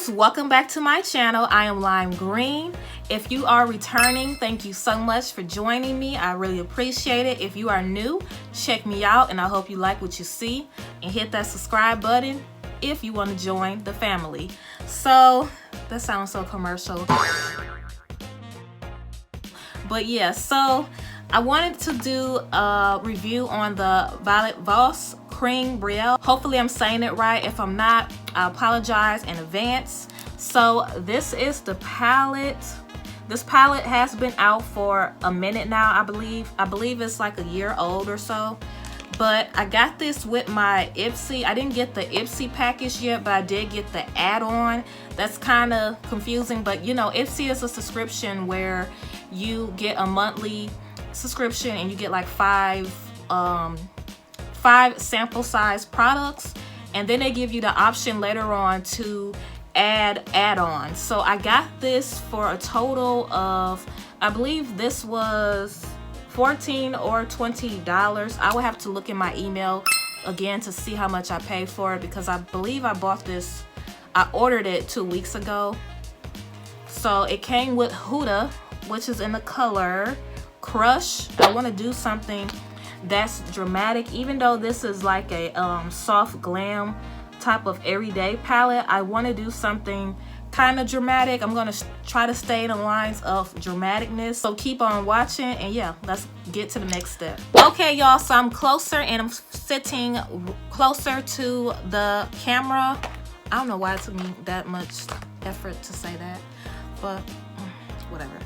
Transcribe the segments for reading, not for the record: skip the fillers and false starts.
guys, welcome back to my channel. I am Lime Green. If you are returning, thank you so much for joining me. I really appreciate it. If you are new, check me out and I hope you like what you see, and hit that subscribe button if you want to join the family. So that sounds so commercial, but yeah, so I wanted to do a review on the Violet Voss Creme Brulee. Hopefully I'm saying it right. If I'm not, I apologize in advance. So this is the palette. This palette has been out for a minute now, I believe. I believe it's like a year old or so. But I got this with my Ipsy. I didn't get the Ipsy package yet, but I did get the add-on. That's kind of confusing, but you know, Ipsy is a subscription where you get a monthly subscription and you get like five sample size products, and then they give you the option later on to add add-ons. So I got this for a total of, I believe this was $14 or $20. I would have to look in my email again to see how much I paid for it, because I believe I bought this, I ordered it 2 weeks ago. So it came with Huda, which is in the color Crush. I want to do something that's dramatic. Even though this is like a soft glam type of everyday palette, I want to do something kind of dramatic. I'm going to try to stay in the lines of dramaticness, so keep on watching, and yeah, let's get to the next step. Okay y'all, so I'm closer and I'm sitting closer to the camera. I don't know why it took me that much effort to say that, but whatever.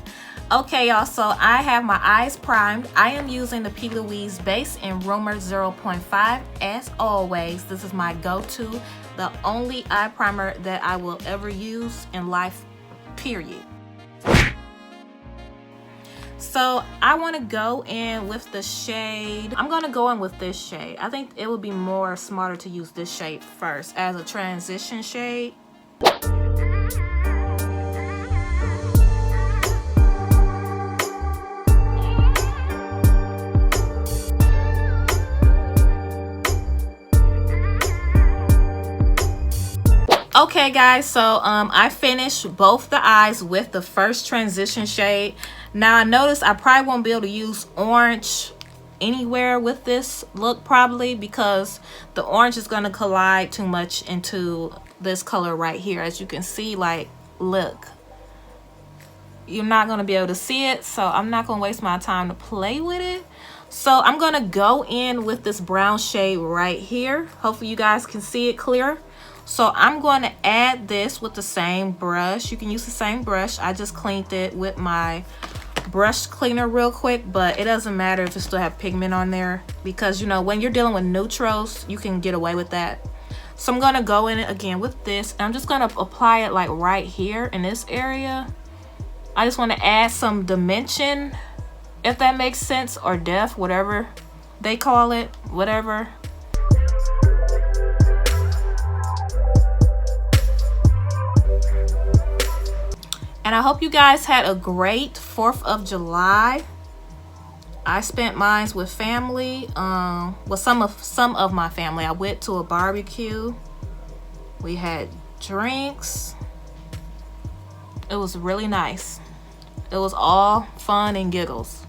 Okay y'all, so I have my eyes primed. I am using the P. Louise Base in Rumor 0.5 as always. This is my go-to, the only eye primer that I will ever use in life, period. So I want to go in with the shade, I'm going to go in with this shade. I think it would be more smarter to use this shade first as a transition shade. Okay guys, so I finished both the eyes with the first transition shade. Now I noticed I probably won't be able to use orange anywhere with this look, probably because the orange is going to collide too much into this color right here. As you can see, like, look, you're not going to be able to see it, so I'm not going to waste my time to play with it. So I'm going to go in with this brown shade right here. Hopefully you guys can see it clear. So I'm going to add this with the same brush. You can use the same brush. I just cleaned it with my brush cleaner real quick, but it doesn't matter if it still have pigment on there, because you know, when you're dealing with neutrals, you can get away with that. So I'm going to go in it again with this, and I'm just going to apply it like right here in this area. I just want to add some dimension, if that makes sense, or depth, whatever they call it, whatever. And I hope you guys had a great 4th of July. I spent mine with family, with some of my family. I went to a barbecue. We had drinks. It was really nice. It was all fun and giggles.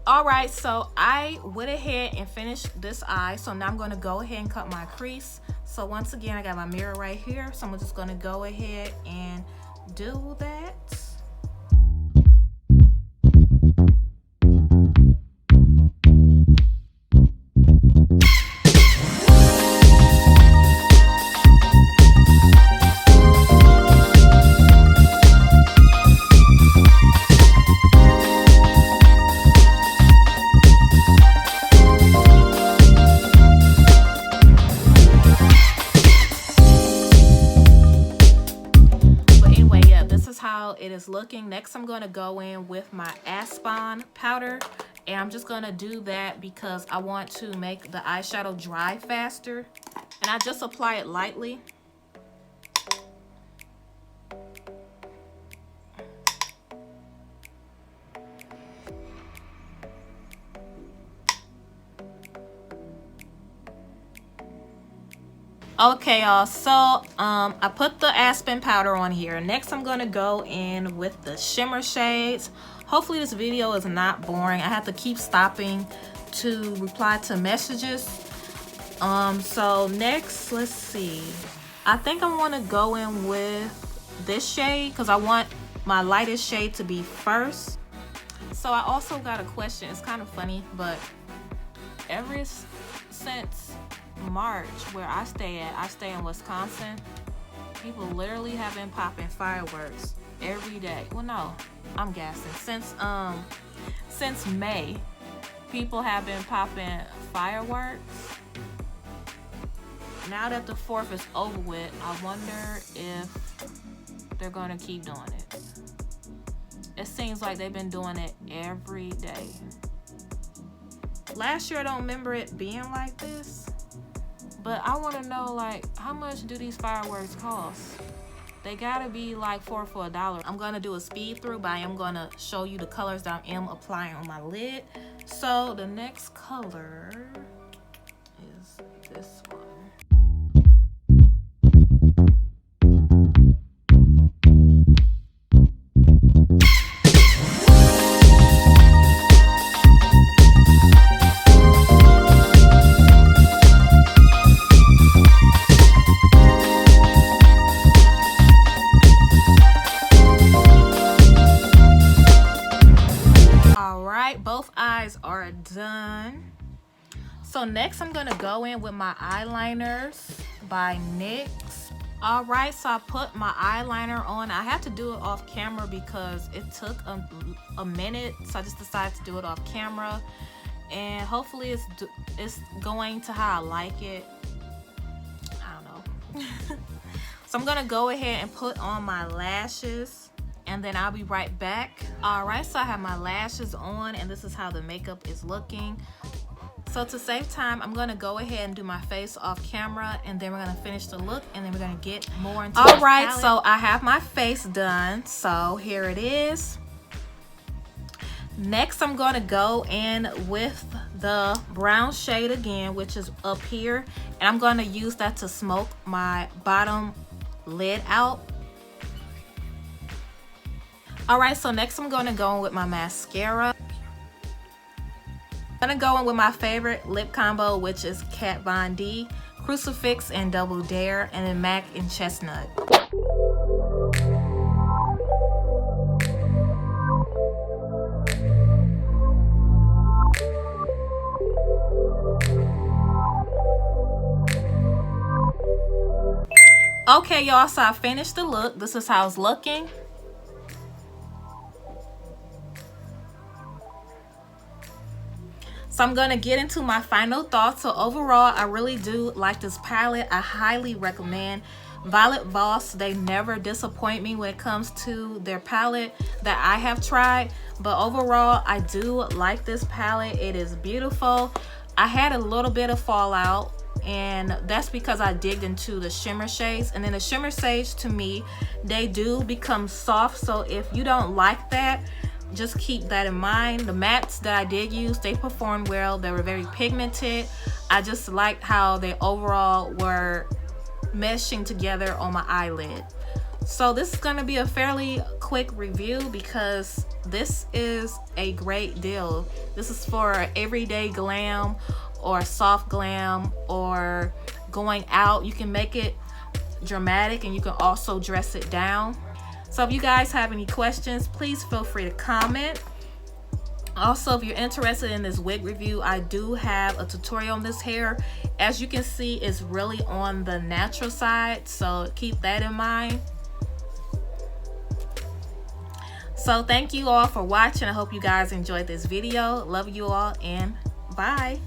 All right, so I went ahead and finished this eye. So now I'm going to go ahead and cut my crease. So once again, I got my mirror right here. So I'm just going to go ahead and do that. It is looking. Next I'm going to go in with my Aspen powder, and I'm just going to do that because I want to make the eyeshadow dry faster, and I just apply it lightly. Okay, y'all, so I put the Aspen powder on here. Next, I'm gonna go in with the shimmer shades. Hopefully this video is not boring. I have to keep stopping to reply to messages. So next, let's see. I think I want to go in with this shade because I want my lightest shade to be first. So I also got a question. It's kind of funny, but ever since March, where I stay in Wisconsin, people literally have been popping fireworks every day. Well, no, I'm guessing since May, people have been popping fireworks. Now that the 4th is over with, I wonder if they're gonna keep doing it. It seems like they've been doing it every day. Last year, I don't remember it being like this, but I want to know, like, how much do these fireworks cost? They gotta be like $4 for $1. I'm gonna do a speed through, but I am gonna show you the colors that I am applying on my lid. So the next color is this one. Both eyes are done. So next I'm gonna go in with my eyeliners by NYX. All right, so I put my eyeliner on. I have to do it off camera because it took a minute, so I just decided to do it off camera, and hopefully it's going to how I like it. I don't know. So I'm gonna go ahead and put on my lashes, and then I'll be right back. All right, so I have my lashes on, and this is how the makeup is looking. So to save time, I'm gonna go ahead and do my face off camera, and then we're gonna finish the look, and then we're gonna get more into the palette. So I have my face done, so here it is. Next, I'm gonna go in with the brown shade again, which is up here, and I'm gonna use that to smoke my bottom lid out. All right, so next I'm gonna go in with my mascara. I'm gonna go in with my favorite lip combo, which is Kat Von D, Crucifix and Double Dare, and then MAC and Chestnut. Okay, y'all, so I finished the look. This is how it's looking. So I'm gonna get into my final thoughts. So overall, I really do like this palette. I highly recommend Violet Voss. They never disappoint me when it comes to their palette that I have tried. But overall, I do like this palette. It is beautiful. I had a little bit of fallout, and that's because I digged into the shimmer shades. And then the shimmer shades, to me, they do become soft. So if you don't like that, just keep that in mind. The mattes that I did use, they performed well. They were very pigmented. I just liked how they overall were meshing together on my eyelid. So this is going to be a fairly quick review because this is a great deal. This is for everyday glam or soft glam or going out. You can make it dramatic and you can also dress it down. So if you guys have any questions, please feel free to comment. Also, if you're interested in this wig review, I do have a tutorial on this hair. As you can see, it's really on the natural side, so keep that in mind. So thank you all for watching. I hope you guys enjoyed this video. Love you all, and bye.